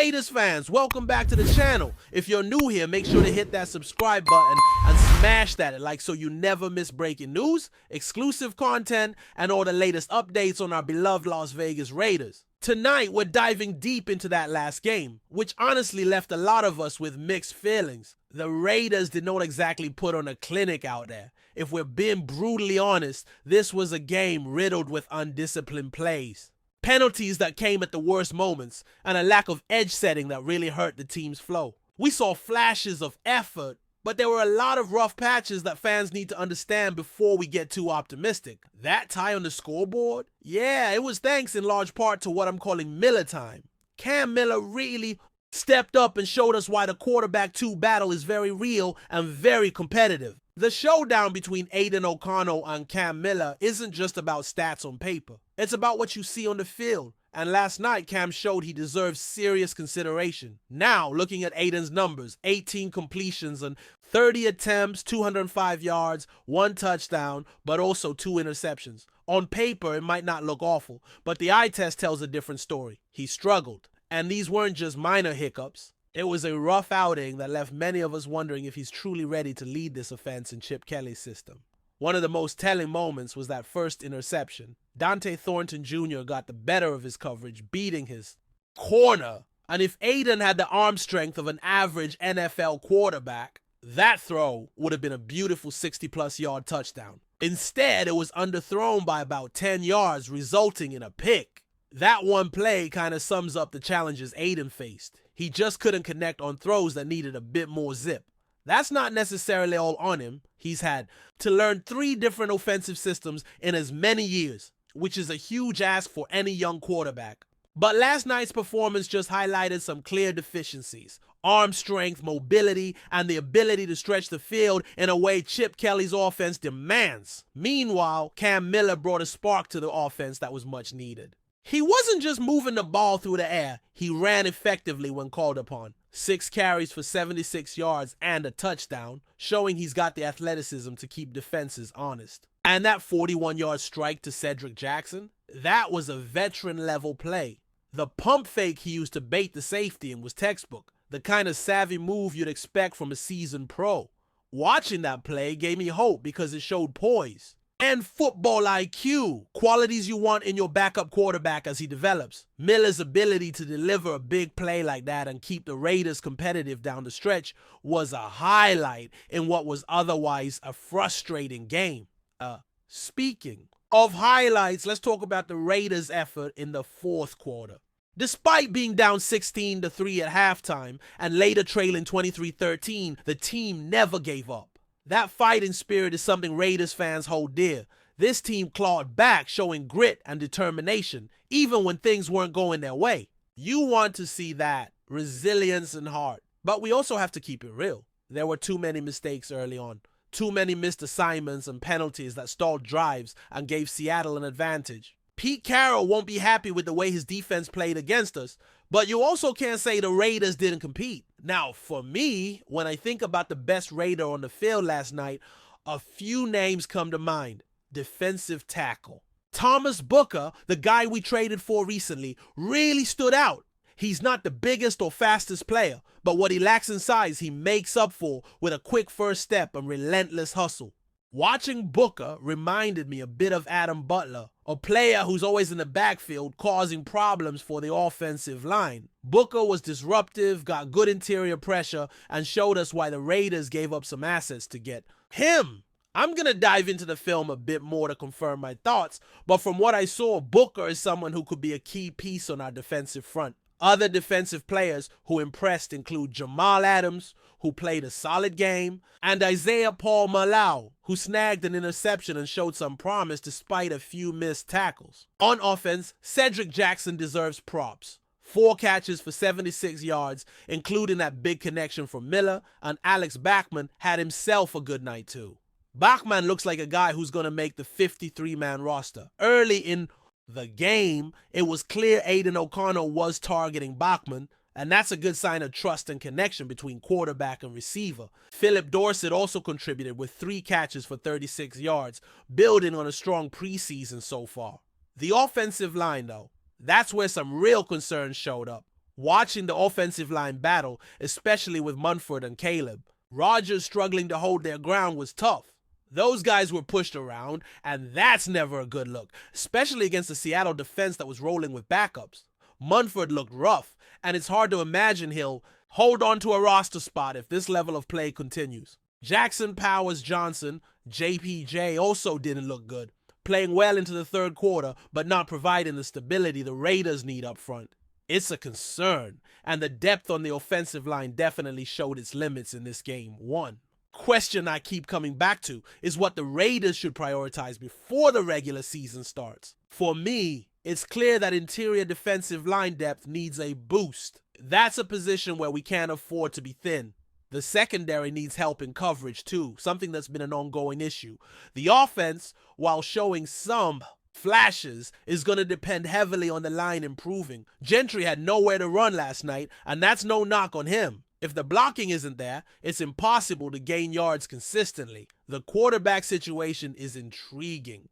Raiders fans, welcome back to the channel. If you're new here, make sure to hit that subscribe button and smash that like so you never miss breaking news, exclusive content, and all the latest updates on our beloved Las Vegas Raiders. Tonight, we're diving deep into that last game, which honestly left a lot of us with mixed feelings. The Raiders did not exactly put on a clinic out there. If we're being brutally honest, this was a game riddled with undisciplined plays, penalties that came at the worst moments, and a lack of edge setting that really hurt the team's flow. We saw flashes of effort, but there were a lot of rough patches that fans need to understand before we get too optimistic. That tie on the scoreboard? Yeah, it was thanks in large part to what I'm calling Miller time. Cam Miller really stepped up and showed us why the quarterback 2 battle is very real and very competitive. The showdown between Aidan O'Connell and Cam Miller isn't just about stats on paper. It's about what you see on the field. And last night, Cam showed he deserves serious consideration. Now, looking at Aidan's numbers, 18 completions and 30 attempts, 205 yards, 1 touchdown, but also 2 interceptions. On paper, it might not look awful, but the eye test tells a different story. He struggled. And these weren't just minor hiccups. It was a rough outing that left many of us wondering if he's truly ready to lead this offense in Chip Kelly's system. One of the most telling moments was that first interception. Dante Thornton Jr. got the better of his coverage, beating his corner. And if Aidan had the arm strength of an average NFL quarterback, that throw would have been a beautiful 60-plus yard touchdown. Instead, it was underthrown by about 10 yards, resulting in a pick. That one play kind of sums up the challenges Aidan faced. He just couldn't connect on throws that needed a bit more zip. That's not necessarily all on him. He's had to learn 3 different offensive systems in as many years, which is a huge ask for any young quarterback. But last night's performance just highlighted some clear deficiencies: arm strength, mobility, and the ability to stretch the field in a way Chip Kelly's offense demands. Meanwhile, Cam Miller brought a spark to the offense that was much needed. He wasn't just moving the ball through the air, he ran effectively when called upon. 6 carries for 76 yards and a touchdown, showing he's got the athleticism to keep defenses honest. And that 41-yard strike to Cedric Jackson, that was a veteran-level play. The pump fake he used to bait the safety in was textbook, the kind of savvy move you'd expect from a seasoned pro. Watching that play gave me hope because it showed poise and football IQ, qualities you want in your backup quarterback as he develops. Miller's ability to deliver a big play like that and keep the Raiders competitive down the stretch was a highlight in what was otherwise a frustrating game. Speaking of highlights, let's talk about the Raiders' effort in the fourth quarter. Despite being down 16-3 at halftime and later trailing 23-13, the team never gave up. That fighting spirit is something Raiders fans hold dear. This team clawed back, showing grit and determination, even when things weren't going their way. You want to see that, resilience and heart. But we also have to keep it real. There were too many mistakes early on. Too many missed assignments and penalties that stalled drives and gave Seattle an advantage. Pete Carroll won't be happy with the way his defense played against us, but you also can't say the Raiders didn't compete. Now, for me, when I think about the best Raider on the field last night, a few names come to mind. Defensive tackle Thomas Booker, the guy we traded for recently, really stood out. He's not the biggest or fastest player, but what he lacks in size, he makes up for with a quick first step and relentless hustle. Watching Booker reminded me a bit of Adam Butler, a player who's always in the backfield causing problems for the offensive line. Booker was disruptive, got good interior pressure, and showed us why the Raiders gave up some assets to get him. I'm going to dive into the film a bit more to confirm my thoughts, but from what I saw, Booker is someone who could be a key piece on our defensive front. Other defensive players who impressed include Jamal Adams, who played a solid game, and Isaiah Paul Malau, who snagged an interception and showed some promise despite a few missed tackles. On offense, Cedric Jackson deserves props. 4 catches for 76 yards, including that big connection from Miller, and Alex Bachman had himself a good night too. Bachman looks like a guy who's going to make the 53-man roster. Early in the game, it was clear Aidan O'Connell was targeting Bachman, and that's a good sign of trust and connection between quarterback and receiver. Philip Dorsett also contributed with 3 catches for 36 yards, building on a strong preseason so far. The offensive line, though, that's where some real concerns showed up. watching the offensive line battle, especially with Munford and Caleb. Rodgers struggling to hold their ground was tough. Those guys were pushed around, and that's never a good look, especially against the Seattle defense that was rolling with backups. Munford looked rough, and it's hard to imagine he'll hold on to a roster spot if this level of play continues. Jackson Powers Johnson, JPJ, also didn't look good, playing well into the third quarter, but not providing the stability the Raiders need up front. It's a concern, and the depth on the offensive line definitely showed its limits in this game. One question I keep coming back to is what the Raiders should prioritize before the regular season starts. For me, it's clear that interior defensive line depth needs a boost. That's a position where we can't afford to be thin. The secondary needs help in coverage too, something that's been an ongoing issue. The offense, while showing some flashes, is going to depend heavily on the line improving. Gentry had nowhere to run last night, and that's no knock on him. If the blocking isn't there, it's impossible to gain yards consistently. The quarterback situation is intriguing.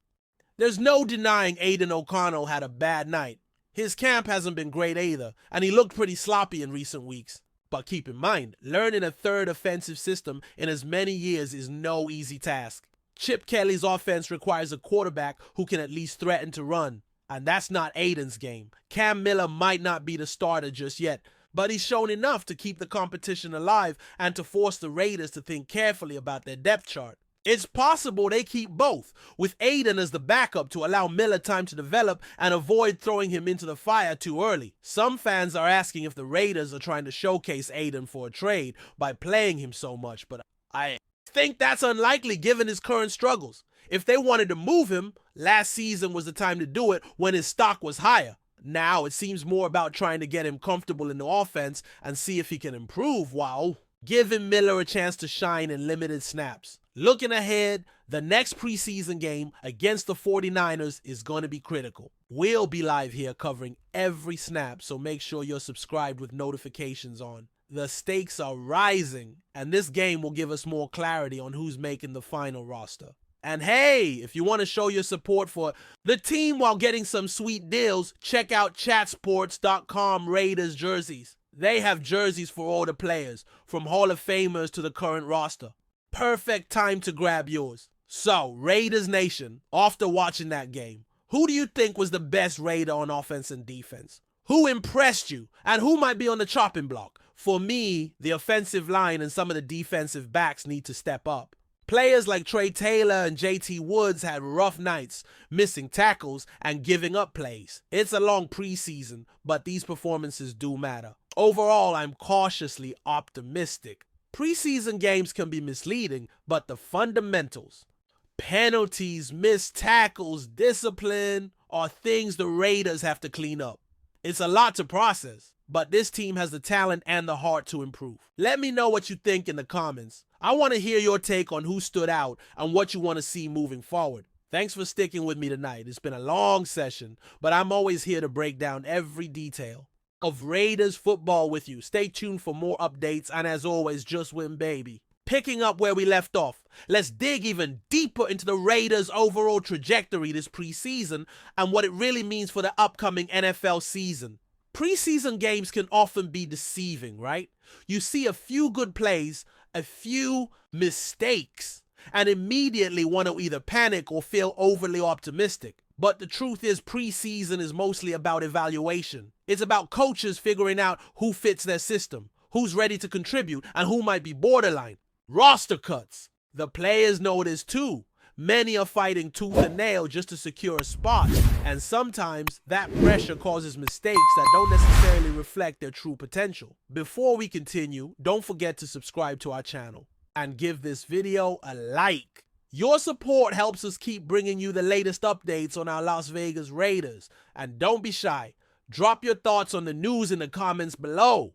There's no denying Aiden O'Connell had a bad night. His camp hasn't been great either, and he looked pretty sloppy in recent weeks. But keep in mind, learning a third offensive system in as many years is no easy task. Chip Kelly's offense requires a quarterback who can at least threaten to run, and that's not Aiden's game. Cam Miller might not be the starter just yet, but he's shown enough to keep the competition alive and to force the Raiders to think carefully about their depth chart. It's possible they keep both, with Aiden as the backup to allow Miller time to develop and avoid throwing him into the fire too early. Some fans are asking if the Raiders are trying to showcase Aiden for a trade by playing him so much, but I think that's unlikely given his current struggles. If they wanted to move him, last season was the time to do it when his stock was higher. Now it seems more about trying to get him comfortable in the offense and see if he can improve while giving Miller a chance to shine in limited snaps. Looking ahead, the next preseason game against the 49ers is going to be critical. We'll be live here covering every snap, so make sure you're subscribed with notifications on. The stakes are rising, and this game will give us more clarity on who's making the final roster. And hey, if you want to show your support for the team while getting some sweet deals, check out chatsports.com Raiders jerseys. They have jerseys for all the players, from Hall of Famers to the current roster. Perfect time to grab yours. So, Raiders Nation, after watching that game, who do you think was the best Raider on offense and defense? Who impressed you? And who might be on the chopping block? For me, the offensive line and some of the defensive backs need to step up. Players like Trey Taylor and JT Woods had rough nights, missing tackles and giving up plays. It's a long preseason, but these performances do matter. Overall, I'm cautiously optimistic. Preseason games can be misleading, but the fundamentals, penalties, missed tackles, discipline, are things the Raiders have to clean up. It's a lot to process, but this team has the talent and the heart to improve. Let me know what you think in the comments. I want to hear your take on who stood out and what you want to see moving forward. Thanks for sticking with me tonight. It's been a long session, but I'm always here to break down every detail of Raiders football with you. Stay tuned for more updates, and as always, just win, baby. Picking up where we left off, let's dig even deeper into the Raiders' overall trajectory this preseason and what it really means for the upcoming NFL season. Preseason games can often be deceiving, right? You see a few good plays, a few mistakes, and immediately want to either panic or feel overly optimistic. But the truth is, preseason is mostly about evaluation. It's about coaches figuring out who fits their system, who's ready to contribute, and who might be borderline. Roster cuts. The players know this too. Many are fighting tooth and nail just to secure a spot, and sometimes that pressure causes mistakes that don't necessarily reflect their true potential. Before we continue, don't forget to subscribe to our channel and give this video a like. Your support helps us keep bringing you the latest updates on our Las Vegas Raiders. And don't be shy. Drop your thoughts on the news in the comments below.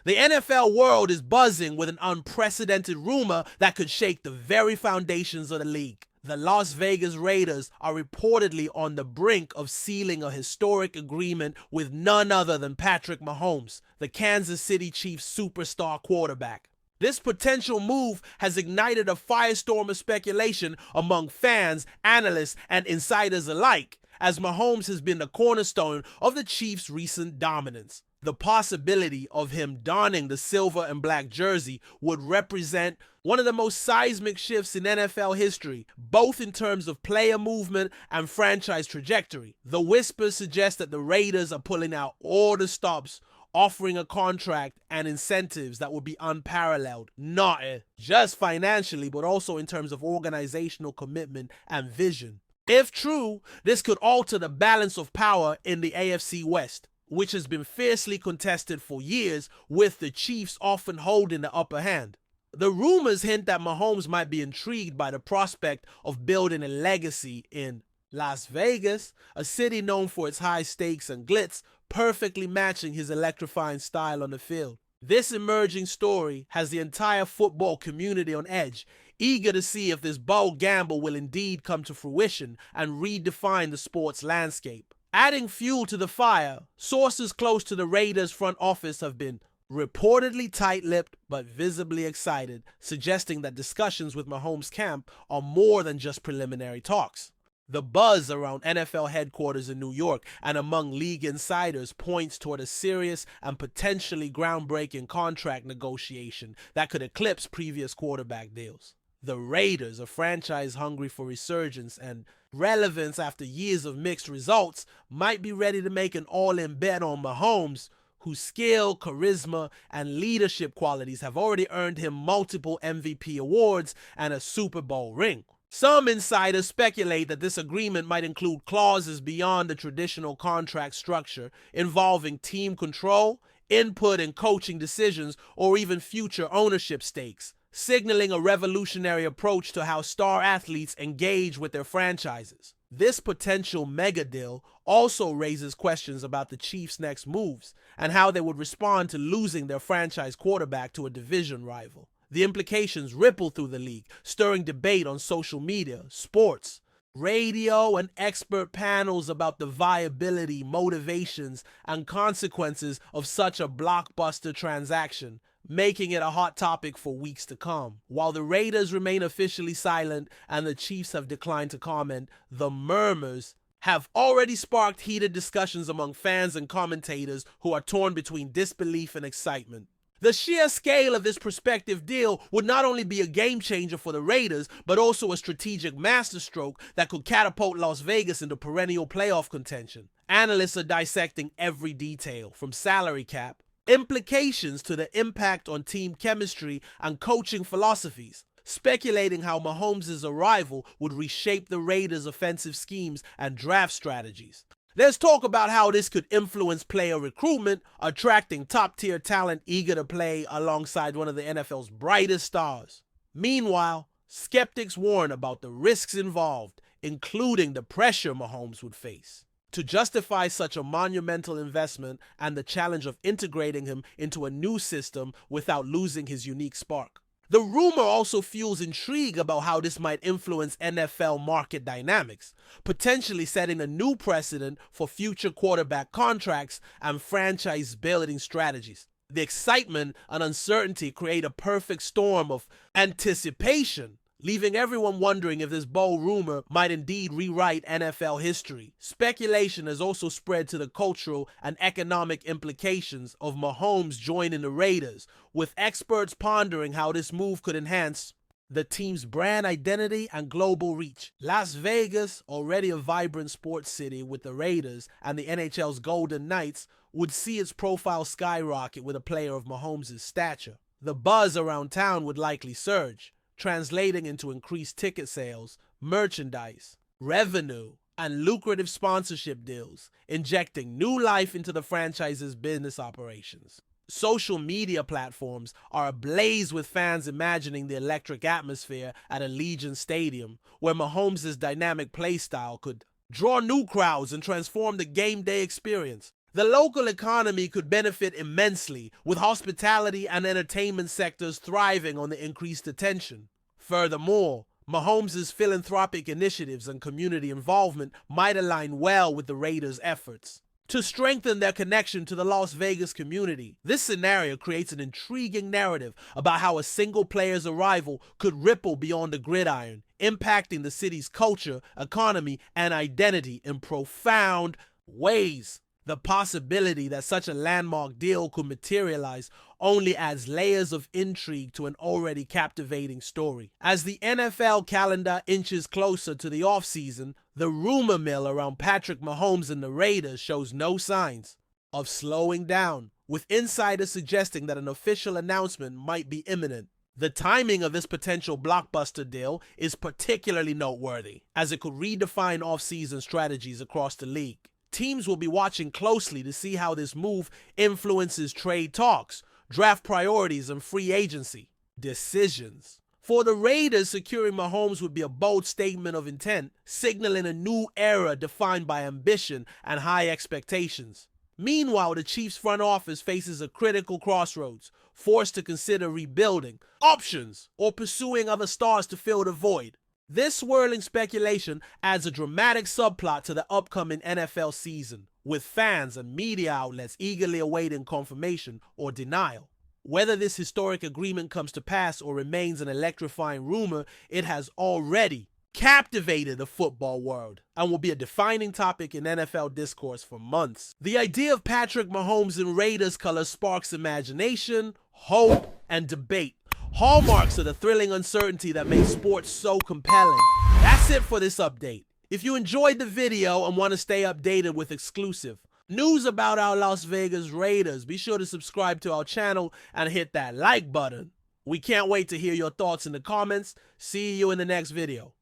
The NFL world is buzzing with an unprecedented rumor that could shake the very foundations of the league. The Las Vegas Raiders are reportedly on the brink of sealing a historic agreement with none other than Patrick Mahomes, the Kansas City Chiefs superstar quarterback. This potential move has ignited a firestorm of speculation among fans, analysts, and insiders alike, as Mahomes has been the cornerstone of the Chiefs' recent dominance. The possibility of him donning the silver and black jersey would represent one of the most seismic shifts in NFL history, both in terms of player movement and franchise trajectory. The whispers suggest that the Raiders are pulling out all the stops, offering a contract and incentives that would be unparalleled, not just financially, but also in terms of organizational commitment and vision. If true, this could alter the balance of power in the AFC West, which has been fiercely contested for years, with the Chiefs often holding the upper hand. The rumors hint that Mahomes might be intrigued by the prospect of building a legacy in Las Vegas, a city known for its high stakes and glitz, perfectly matching his electrifying style on the field. This emerging story has the entire football community on edge, eager to see if this bold gamble will indeed come to fruition and redefine the sports landscape. Adding fuel to the fire, sources close to the Raiders' front office have been reportedly tight-lipped but visibly excited, suggesting that discussions with Mahomes' camp are more than just preliminary talks. The buzz around NFL headquarters in New York and among league insiders points toward a serious and potentially groundbreaking contract negotiation that could eclipse previous quarterback deals. The Raiders, a franchise hungry for resurgence and relevance after years of mixed results, might be ready to make an all-in bet on Mahomes, whose skill, charisma, and leadership qualities have already earned him multiple MVP awards and a Super Bowl ring. Some insiders speculate that this agreement might include clauses beyond the traditional contract structure, involving team control, input in coaching decisions, or even future ownership stakes, signaling a revolutionary approach to how star athletes engage with their franchises. This potential mega deal also raises questions about the Chiefs' next moves and how they would respond to losing their franchise quarterback to a division rival. The implications ripple through the league, stirring debate on social media, sports, radio, and expert panels about the viability, motivations, and consequences of such a blockbuster transaction, making it a hot topic for weeks to come. While the Raiders remain officially silent and the Chiefs have declined to comment, the murmurs have already sparked heated discussions among fans and commentators who are torn between disbelief and excitement. The sheer scale of this prospective deal would not only be a game changer for the Raiders, but also a strategic masterstroke that could catapult Las Vegas into perennial playoff contention. Analysts are dissecting every detail, from salary cap, implications to the impact on team chemistry and coaching philosophies, speculating how Mahomes' arrival would reshape the Raiders' offensive schemes and draft strategies. There's talk about how this could influence player recruitment, attracting top-tier talent eager to play alongside one of the NFL's brightest stars. Meanwhile, skeptics warn about the risks involved, including the pressure Mahomes would face to justify such a monumental investment and the challenge of integrating him into a new system without losing his unique spark. The rumor also fuels intrigue about how this might influence NFL market dynamics, potentially setting a new precedent for future quarterback contracts and franchise building strategies. The excitement and uncertainty create a perfect storm of anticipation, leaving everyone wondering if this bold rumor might indeed rewrite NFL history. Speculation has also spread to the cultural and economic implications of Mahomes joining the Raiders, with experts pondering how this move could enhance the team's brand identity and global reach. Las Vegas, already a vibrant sports city with the Raiders and the NHL's Golden Knights, would see its profile skyrocket with a player of Mahomes' stature. The buzz around town would likely surge, translating into increased ticket sales, merchandise, revenue, and lucrative sponsorship deals, injecting new life into the franchise's business operations. Social media platforms are ablaze with fans imagining the electric atmosphere at Allegiant Stadium, where Mahomes' dynamic playstyle could draw new crowds and transform the game day experience. The local economy could benefit immensely, with hospitality and entertainment sectors thriving on the increased attention. Furthermore, Mahomes' philanthropic initiatives and community involvement might align well with the Raiders' efforts to strengthen their connection to the Las Vegas community. This scenario creates an intriguing narrative about how a single player's arrival could ripple beyond the gridiron, impacting the city's culture, economy, and identity in profound ways. The possibility that such a landmark deal could materialize only adds layers of intrigue to an already captivating story. As the NFL calendar inches closer to the offseason, the rumor mill around Patrick Mahomes and the Raiders shows no signs of slowing down, with insiders suggesting that an official announcement might be imminent. The timing of this potential blockbuster deal is particularly noteworthy, as it could redefine offseason strategies across the league. Teams will be watching closely to see how this move influences trade talks, draft priorities, and free agency decisions. For the Raiders, securing Mahomes would be a bold statement of intent, signaling a new era defined by ambition and high expectations. Meanwhile, the Chiefs' front office faces a critical crossroads, forced to consider rebuilding, options, or pursuing other stars to fill the void. This swirling speculation adds a dramatic subplot to the upcoming NFL season, with fans and media outlets eagerly awaiting confirmation or denial. Whether this historic agreement comes to pass or remains an electrifying rumor, it has already captivated the football world and will be a defining topic in NFL discourse for months. The idea of Patrick Mahomes in Raiders colors sparks imagination, hope, and debate, hallmarks of the thrilling uncertainty that makes sports so compelling. That's it for this update. If you enjoyed the video and want to stay updated with exclusive news about our Las Vegas Raiders, be sure to subscribe to our channel and hit that like button. We can't wait to hear your thoughts in the comments. See you in the next video.